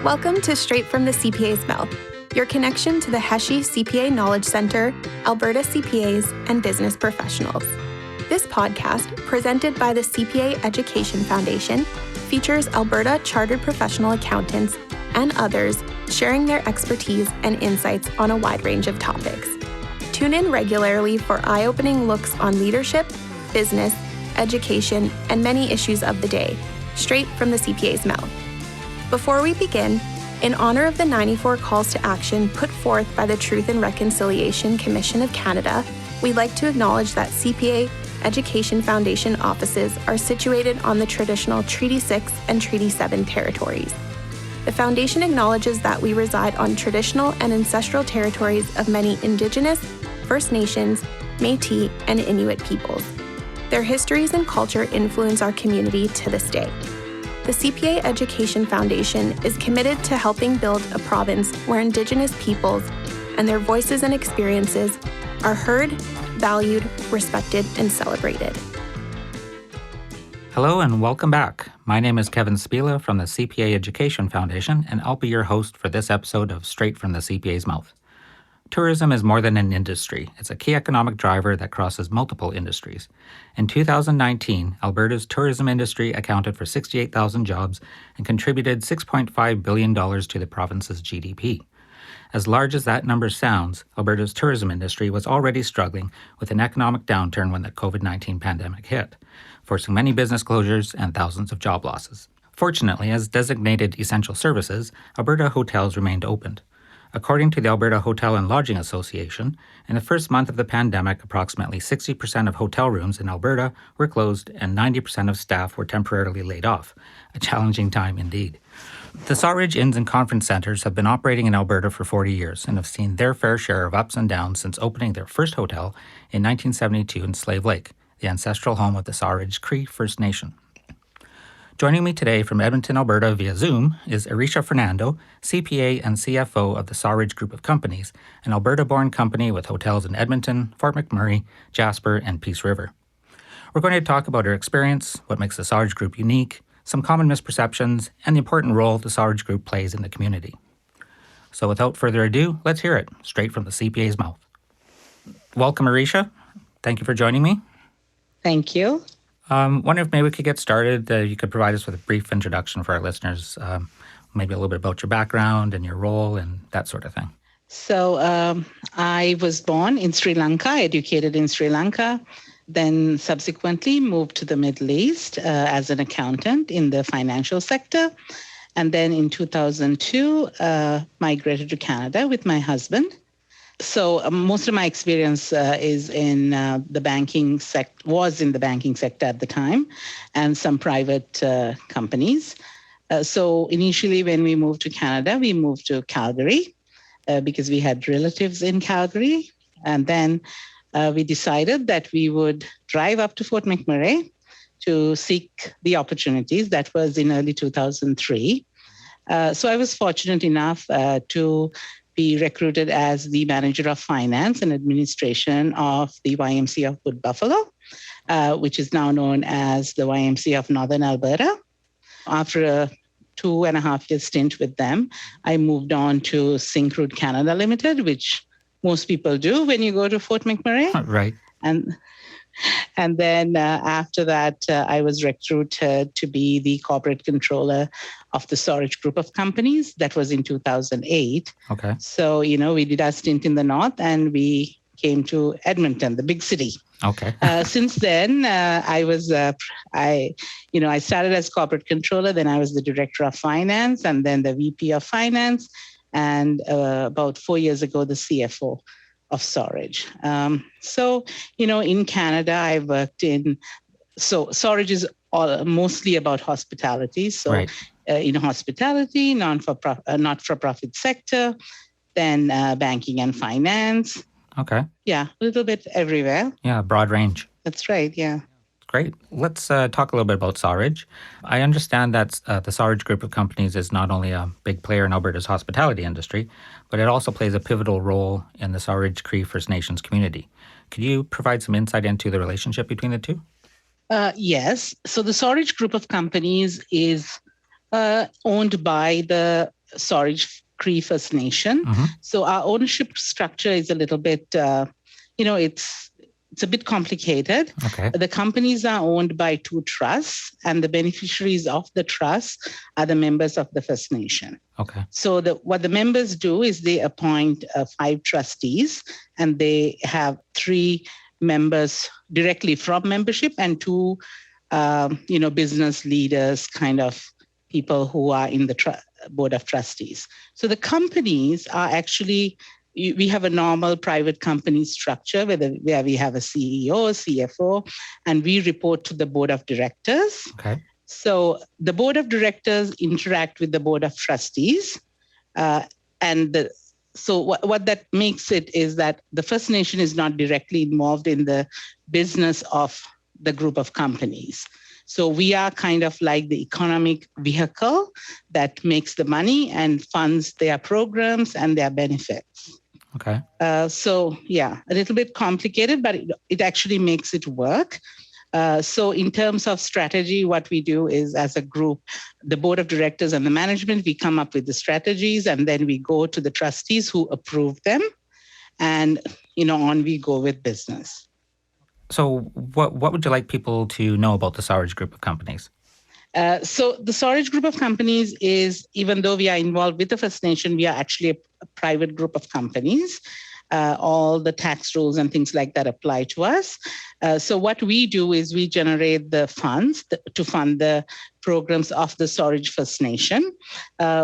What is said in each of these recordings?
Welcome to Straight from the CPA's Mouth, your connection to the HESI CPA Knowledge Center, Alberta CPAs, and business professionals. This podcast, presented by the CPA Education Foundation, features Alberta Chartered Professional Accountants and others sharing their expertise and insights on a wide range of topics. Tune in regularly for eye-opening looks on leadership, business, education, and many issues of the day, straight from the CPA's mouth. Before we begin, in honor of the 94 calls to action put forth by the Truth and Reconciliation Commission of Canada, we'd like to acknowledge that CPA Education Foundation offices are situated on the traditional Treaty 6 and Treaty 7 territories. The Foundation acknowledges that we reside on traditional and ancestral territories of many Indigenous, First Nations, Métis, and Inuit peoples. Their histories and culture influence our community to this day. The CPA Education Foundation is committed to helping build a province where Indigenous peoples and their voices and experiences are heard, valued, respected, and celebrated. Hello and welcome back. My name is Kevin Spila from the CPA Education Foundation, and I'll be your host for this episode of Straight from the CPA's Mouth. Tourism is more than an industry. It's a key economic driver that crosses multiple industries. In 2019, Alberta's tourism industry accounted for 68,000 jobs and contributed $6.5 billion to the province's GDP. As large as that number sounds, Alberta's tourism industry was already struggling with an economic downturn when the COVID-19 pandemic hit, forcing many business closures and thousands of job losses. Fortunately, as designated essential services, Alberta hotels remained open. According to the Alberta Hotel and Lodging Association, in the first month of the pandemic, approximately 60% of hotel rooms in Alberta were closed and 90% of staff were temporarily laid off. A challenging time indeed. The Sawridge Inns and Conference Centres have been operating in Alberta for 40 years and have seen their fair share of ups and downs since opening their first hotel in 1972 in Slave Lake, the ancestral home of the Sawridge Cree First Nation. Joining me today from Edmonton, Alberta via Zoom is Eresha Fernando, CPA and CFO of the Sawridge Group of Companies, an Alberta-born company with hotels in Edmonton, Fort McMurray, Jasper, and Peace River. We're going to talk about her experience, what makes the Sawridge Group unique, some common misperceptions, and the important role the Sawridge Group plays in the community. So without further ado, let's hear it, straight from the CPA's mouth. Welcome, Eresha. Thank you for joining me. Thank you. Wonder if maybe we could get started. You could provide us with a brief introduction for our listeners, maybe a little bit about your background and your role and that sort of thing. So I was born in Sri Lanka, educated in Sri Lanka, then subsequently moved to the Middle East as an accountant in the financial sector. And then in 2002, migrated to Canada with my husband. So most of my experience is in the banking sector, was in the banking sector at the time, and some private companies. So initially when we moved to Canada, we moved to Calgary because we had relatives in Calgary. And then we decided that we would drive up to Fort McMurray to seek the opportunities. That was in early 2003. So I was fortunate enough to be recruited as the manager of finance and administration of the YMCA of Wood Buffalo, which is now known as the YMCA of Northern Alberta. After a 2.5-year stint with them, I moved on to Syncrude Canada Limited, which most people do when you go to Fort McMurray. Right. And then after that, I was recruited to be the corporate controller of the Sawridge Group of Companies. That was in 2008. Okay. So, we did our stint in the north and we came to Edmonton, the big city. Okay. Since then, I started as corporate controller, then I was the director of finance and then the VP of finance. And about 4 years ago, the CFO of Sawridge. In Canada, I worked Sawridge is mostly about hospitality. So right. In hospitality, not-for-profit sector, then banking and finance. Okay. Yeah, a little bit everywhere. Yeah, broad range. That's right, yeah. Great. Let's talk a little bit about Sawridge. I understand that the Sawridge Group of Companies is not only a big player in Alberta's hospitality industry, but it also plays a pivotal role in the Sawridge Cree First Nations community. Could you provide some insight into the relationship between the two? Yes. So the Sawridge Group of Companies is owned by the Sawridge Cree First Nation. Mm-hmm. So our ownership structure is a little bit, it's a bit complicated. Okay. The companies are owned by 2 trusts, and the beneficiaries of the trust are the members of the First Nation. Okay. So what the members do is they appoint 5 trustees, and they have 3 members directly from membership and 2, business leaders, kind of people who are in the board of trustees. So the companies are actually, we have a normal private company structure where we have a CEO, a CFO, and we report to the board of directors. Okay. So the board of directors interact with the board of trustees. So what that makes it is that the First Nation is not directly involved in the business of the group of companies. So we are kind of like the economic vehicle that makes the money and funds their programs and their benefits. Okay. A little bit complicated, but it actually makes it work. So in terms of strategy, what we do is, as a group, the board of directors and the management, we come up with the strategies, and then we go to the trustees who approve them, and on we go with business. So what would you like people to know about the Sawridge Group of Companies? So the Sawridge Group of Companies is, even though we are involved with the First Nation, we are actually a private group of companies. All the tax rules and things like that apply to us. So what we do is we generate the funds to fund the programs of the Sawridge First Nation.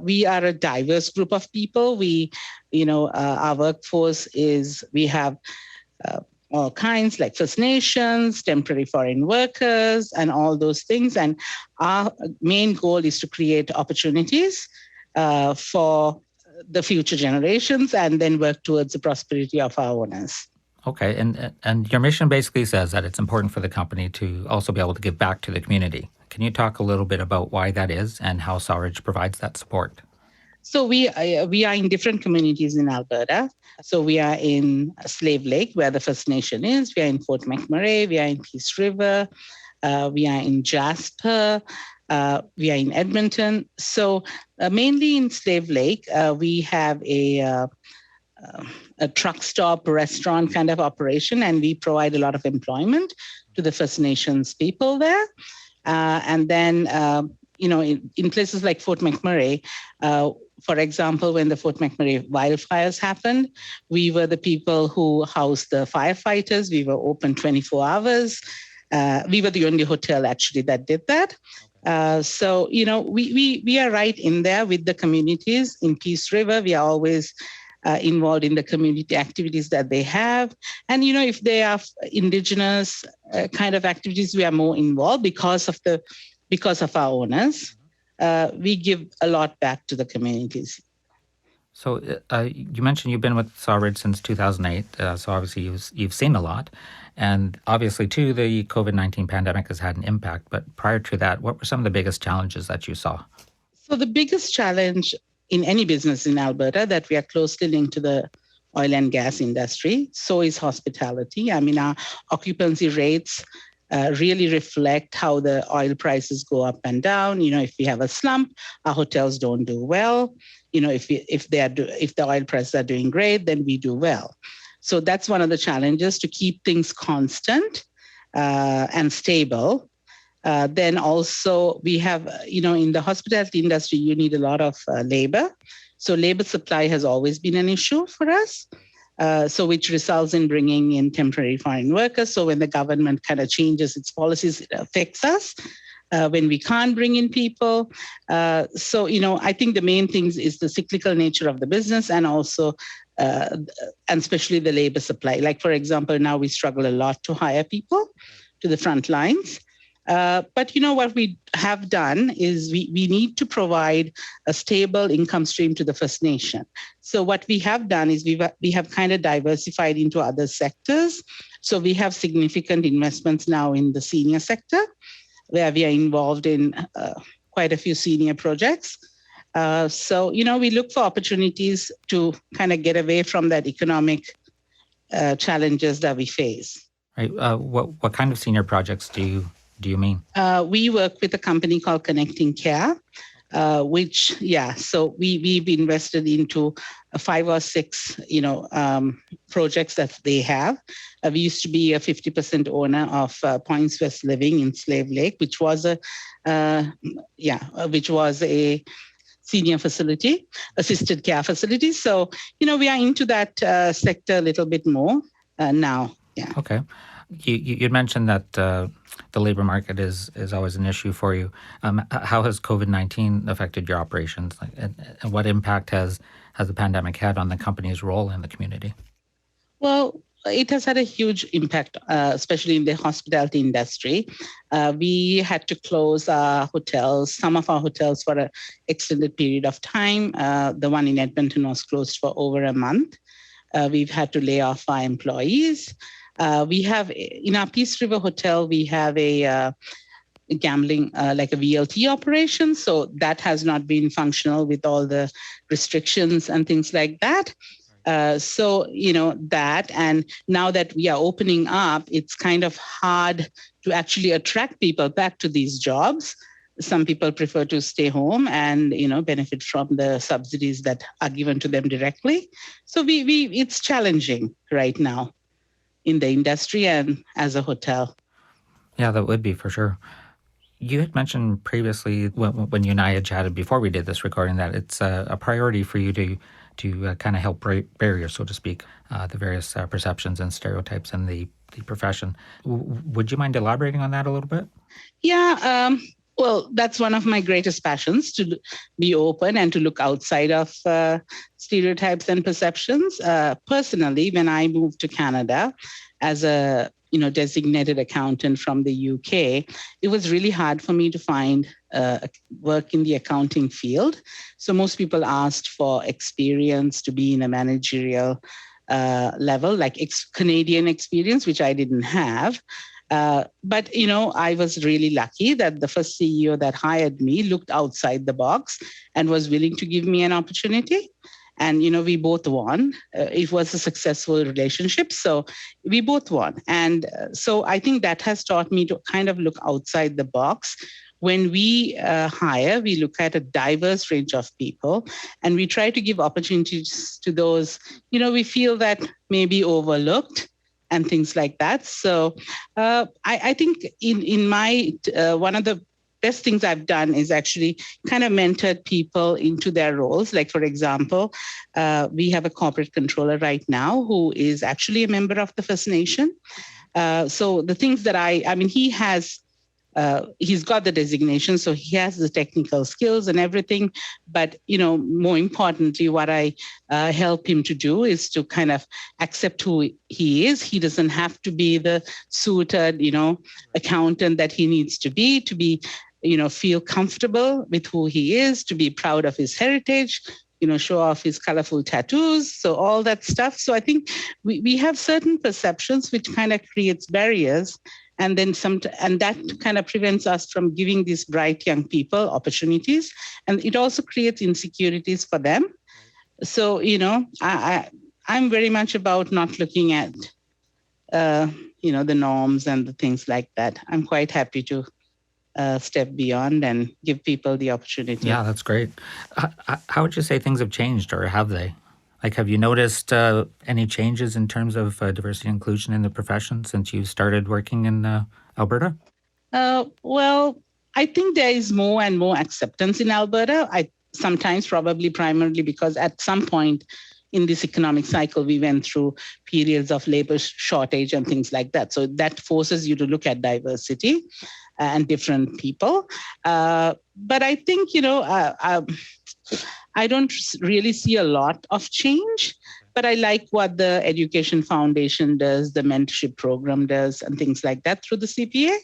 We are a diverse group of people. Our workforce is, we have all kinds, like First Nations, temporary foreign workers, and all those things. And our main goal is to create opportunities for the future generations, and then work towards the prosperity of our owners. Okay, and your mission basically says that it's important for the company to also be able to give back to the community. Can you talk a little bit about why that is and how Sawridge provides that support? So we are in different communities in Alberta. So we are in Slave Lake, where the First Nation is. We are in Fort McMurray. We are in Peace River. We are in Jasper. We are in Edmonton. So mainly in Slave Lake, we have a truck stop, restaurant kind of operation, and we provide a lot of employment to the First Nations people there. And then, in places like Fort McMurray, for example, when the Fort McMurray wildfires happened, we were the people who housed the firefighters. We were open 24 hours. We were the only hotel actually that did that. So we are right in there with the communities in Peace River. We are always involved in the community activities that they have. And, if they are Indigenous kind of activities, we are more involved because of our owners. We give a lot back to the communities. So you mentioned you've been with Sawridge since 2008. So obviously you've seen a lot. And obviously, too, the COVID-19 pandemic has had an impact. But prior to that, what were some of the biggest challenges that you saw? So the biggest challenge in any business in Alberta, that we are closely linked to the oil and gas industry. So is hospitality. I mean, our occupancy rates really reflect how the oil prices go up and down. If we have a slump, our hotels don't do well. If the oil prices are doing great, then we do well. So that's one of the challenges, to keep things constant and stable. Then also we have, in the hospitality industry, you need a lot of labor. So labor supply has always been an issue for us. So which results in bringing in temporary foreign workers. So when the government kind of changes its policies, it affects us when we can't bring in people. So I think the main things is the cyclical nature of the business, and also, and especially the labor supply. Like, for example, now we struggle a lot to hire people to the front lines. But what we have done is we need to provide a stable income stream to the First Nation. So what we have done is we have kind of diversified into other sectors. So we have significant investments now in the senior sector, where we are involved in quite a few senior projects. So we look for opportunities to kind of get away from that economic challenges that we face. Right. What kind of senior projects do you mean? We work with a company called Connecting Care. So we've invested into 5 or 6, projects that they have. We used to be a 50% owner of Points West Living in Slave Lake, which was a senior facility, assisted care facility. So, we are into that sector a little bit more now. Yeah. Okay. You'd mentioned that the labor market is always an issue for you. How has COVID-19 affected your operations, and what impact has the pandemic had on the company's role in the community? Well, it has had a huge impact, especially in the hospitality industry. We had to close our hotels, some of our hotels, for an extended period of time. The one in Edmonton was closed for over a month. We've had to lay off our employees. We have, in our Peace River Hotel, we have a gambling, like a VLT operation. So that has not been functional with all the restrictions and things like that. That, and now that we are opening up, it's kind of hard to actually attract people back to these jobs. Some people prefer to stay home and, benefit from the subsidies that are given to them directly. So it's challenging right now in the industry and as a hotel. Yeah, that would be for sure. You had mentioned previously when you and I had chatted before we did this recording that it's a priority for you to kind of help break barriers, so to speak, the various perceptions and stereotypes in the profession. Would you mind elaborating on that a little bit? Yeah. Well, that's one of my greatest passions, to be open and to look outside of stereotypes and perceptions. Personally, when I moved to Canada as a designated accountant from the UK, it was really hard for me to find work in the accounting field. So most people asked for experience to be in a managerial level, like Canadian experience, which I didn't have. But I was really lucky that the first CEO that hired me looked outside the box and was willing to give me an opportunity. And, we both won. It was a successful relationship. So we both won. And so I think that has taught me to kind of look outside the box. When we hire, we look at a diverse range of people, and we try to give opportunities to those, we feel that may be overlooked and things like that. So I think in my, one of the best things I've done is actually kind of mentored people into their roles. Like, for example, we have a corporate controller right now who is actually a member of the First Nation. So the things that he's got the designation, so he has the technical skills and everything. But, more importantly, what I help him to do is to kind of accept who he is. He doesn't have to be the suited, accountant that he needs to be, feel comfortable with who he is, to be proud of his heritage, show off his colorful tattoos, so all that stuff. So I think we have certain perceptions which kind of creates barriers, and then and that kind of prevents us from giving these bright young people opportunities, and it also creates insecurities for them. So I'm very much about not looking at the norms and the things like that. I'm quite happy to step beyond and give people the opportunity. Yeah, that's great. How would you say things have changed, or have they? Like, have you noticed any changes in terms of diversity and inclusion in the profession since you started working in Alberta? Well, I think there is more and more acceptance in Alberta. Sometimes probably primarily because at some point in this economic cycle, we went through periods of labor shortage and things like that. So that forces you to look at diversity and different people. But I think, I don't really see a lot of change, but I like what the Education Foundation does, the mentorship program does, and things like that through the CPA.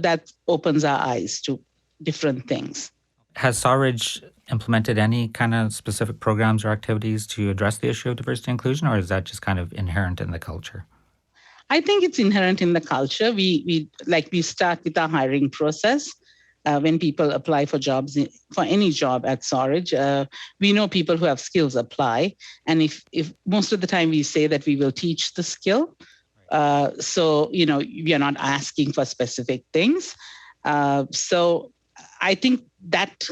That opens our eyes to different things. Has Sawridge implemented any kind of specific programs or activities to address the issue of diversity and inclusion, or is that just kind of inherent in the culture? I think it's inherent in the culture. We start with our hiring process. When people apply for jobs, for any job at Sawridge, we know people who have skills apply. And if most of the time we say that we will teach the skill. So, we are not asking for specific things. So I think that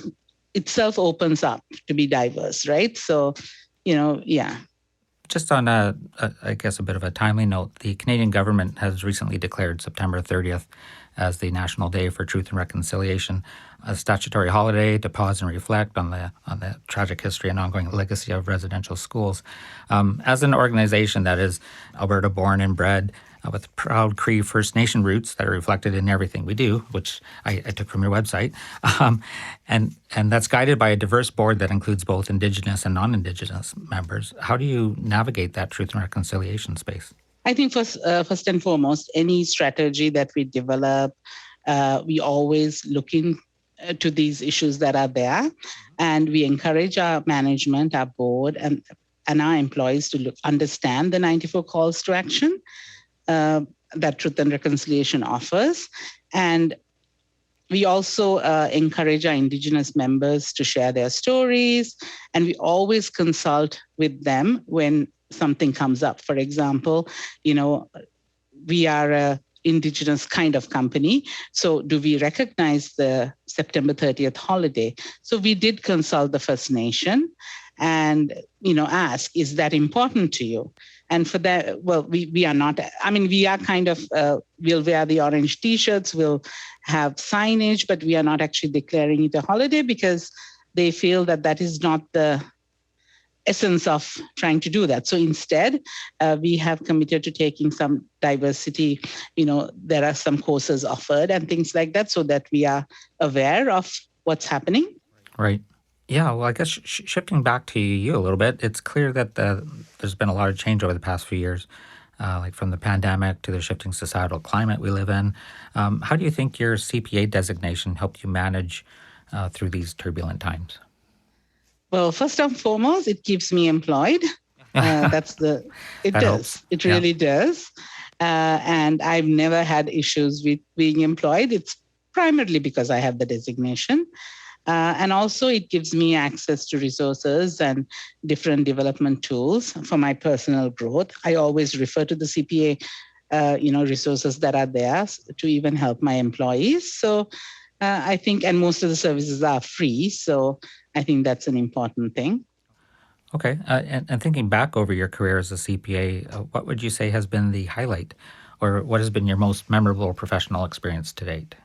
itself opens up to be diverse, right? So, yeah. Just on I guess a bit of a timely note, the Canadian government has recently declared September 30th as the National Day for Truth and Reconciliation, a statutory holiday to pause and reflect on the tragic history and ongoing legacy of residential schools. As an organization that is Alberta born and bred, with proud Cree First Nation roots that are reflected in everything we do, which I took from your website, and that's guided by a diverse board that includes both Indigenous and non-Indigenous members. How do you navigate that truth and reconciliation space? I think first and foremost, any strategy that we develop, we always look into these issues that are there, and we encourage our management, our board, and our employees to understand the 94 calls to action that Truth and Reconciliation offers. And we also encourage our Indigenous members to share their stories, and we always consult with them when something comes up. For example, we are a Indigenous kind of company. So do we recognize the September 30th holiday? So we did consult the First Nation and, ask, is that important to you? And for that, well, we are not, we are kind of, we'll wear the orange T-shirts, we'll have signage, but we are not actually declaring it a holiday because they feel that is not the essence of trying to do that. So instead, we have committed to taking some diversity, there are some courses offered and things like that so that we are aware of what's happening. Right. Yeah, well, I guess shifting back to you a little bit, it's clear that there's been a lot of change over the past few years, like from the pandemic to the shifting societal climate we live in. How do you think your CPA designation helped you manage through these turbulent times? Well, first and foremost, it keeps me employed. It that does. Helps. It really does. And I've never had issues with being employed. It's primarily because I have the designation. And also it gives me access to resources and different development tools for my personal growth. I always refer to the CPA, resources that are there to even help my employees. So I think, and most of the services are free. So I think that's an important thing. Okay. And thinking back over your career as a CPA, what would you say has been the highlight, or what has been your most memorable professional experience to date?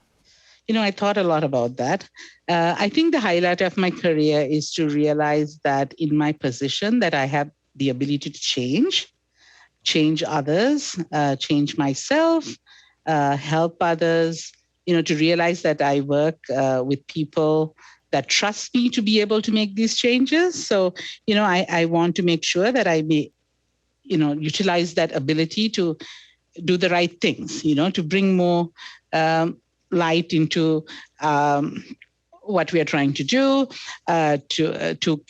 I thought a lot about that. I think the highlight of my career is to realize that in my position that I have the ability to change others, change myself, help others, to realize that I work with people that trust me to be able to make these changes. So, I want to make sure that I may, utilize that ability to do the right things, to bring more light into what we are trying to do, to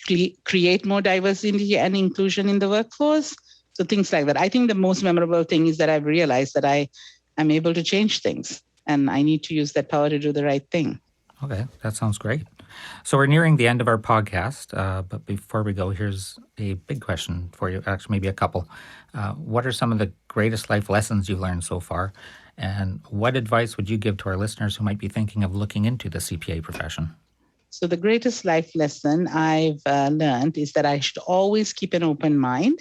create more diversity and inclusion in the workforce. So things like that. I think the most memorable thing is that I've realized that I am able to change things, and I need to use that power to do the right thing. Okay, that sounds great. So we're nearing the end of our podcast, but before we go, here's a big question for you, actually maybe a couple. What are some of the greatest life lessons you've learned so far? And what advice would you give to our listeners who might be thinking of looking into the CPA profession? So the greatest life lesson I've learned is that I should always keep an open mind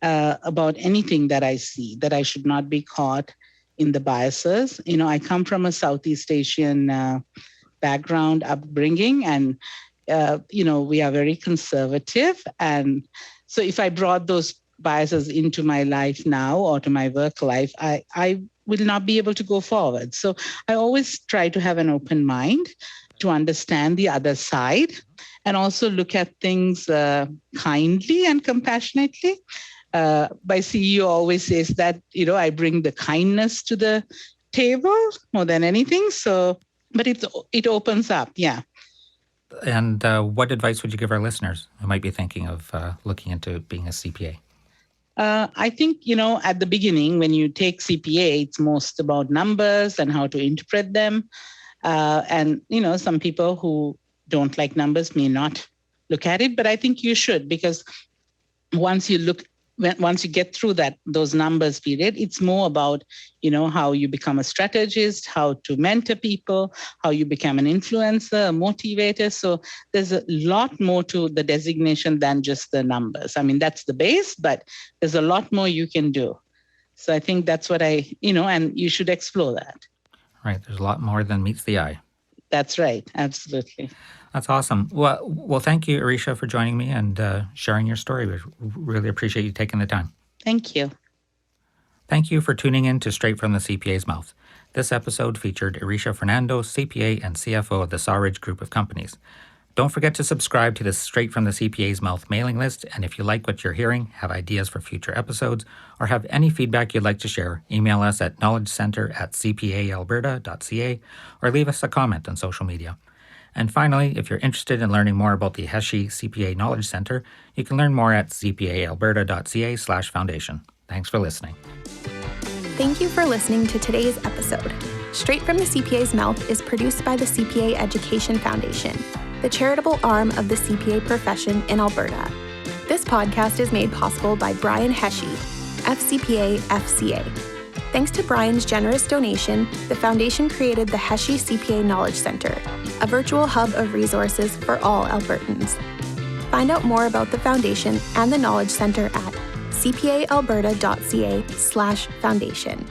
about anything that I see, that I should not be caught in the biases. I come from a Southeast Asian background, upbringing, and, we are very conservative. And so if I brought those biases into my life now or to my work life, I will not be able to go forward. So I always try to have an open mind to understand the other side and also look at things kindly and compassionately. My CEO always says that, I bring the kindness to the table more than anything. So, but it opens up. Yeah. And what advice would you give our listeners who might be thinking of looking into being a CPA? I think, at the beginning, when you take CPA, it's most about numbers and how to interpret them. And, some people who don't like numbers may not look at it, but I think you should, because once you look once you get through those numbers period, it's more about, how you become a strategist, how to mentor people, how you become an influencer, a motivator. So there's a lot more to the designation than just the numbers. I mean, that's the base, but there's a lot more you can do. So I think that's what and you should explore that. Right. There's a lot more than meets the eye. That's right. Absolutely. That's awesome. Well, thank you, Eresha, for joining me and sharing your story. We really appreciate you taking the time. Thank you. Thank you for tuning in to Straight from the CPA's Mouth. This episode featured Eresha Fernando CPA and CFO of the Sawridge Group of Companies. Don't forget to subscribe to the Straight from the CPA's Mouth mailing list, and if you like what you're hearing, have ideas for future episodes, or have any feedback you'd like to share, email us at knowledgecenter@cpaalberta.ca or leave us a comment on social media. And finally, if you're interested in learning more about the Heshi CPA Knowledge Center, you can learn more at cpaalberta.ca/foundation. Thanks for listening. Thank you for listening to today's episode. Straight from the CPA's Mouth is produced by the CPA Education Foundation, the charitable arm of the CPA profession in Alberta. This podcast is made possible by Brian Heshi, FCPA FCA. Thanks to Brian's generous donation, the foundation created the Heshi CPA Knowledge Center, a virtual hub of resources for all Albertans. Find out more about the foundation and the Knowledge Center at cpaalberta.ca/foundation.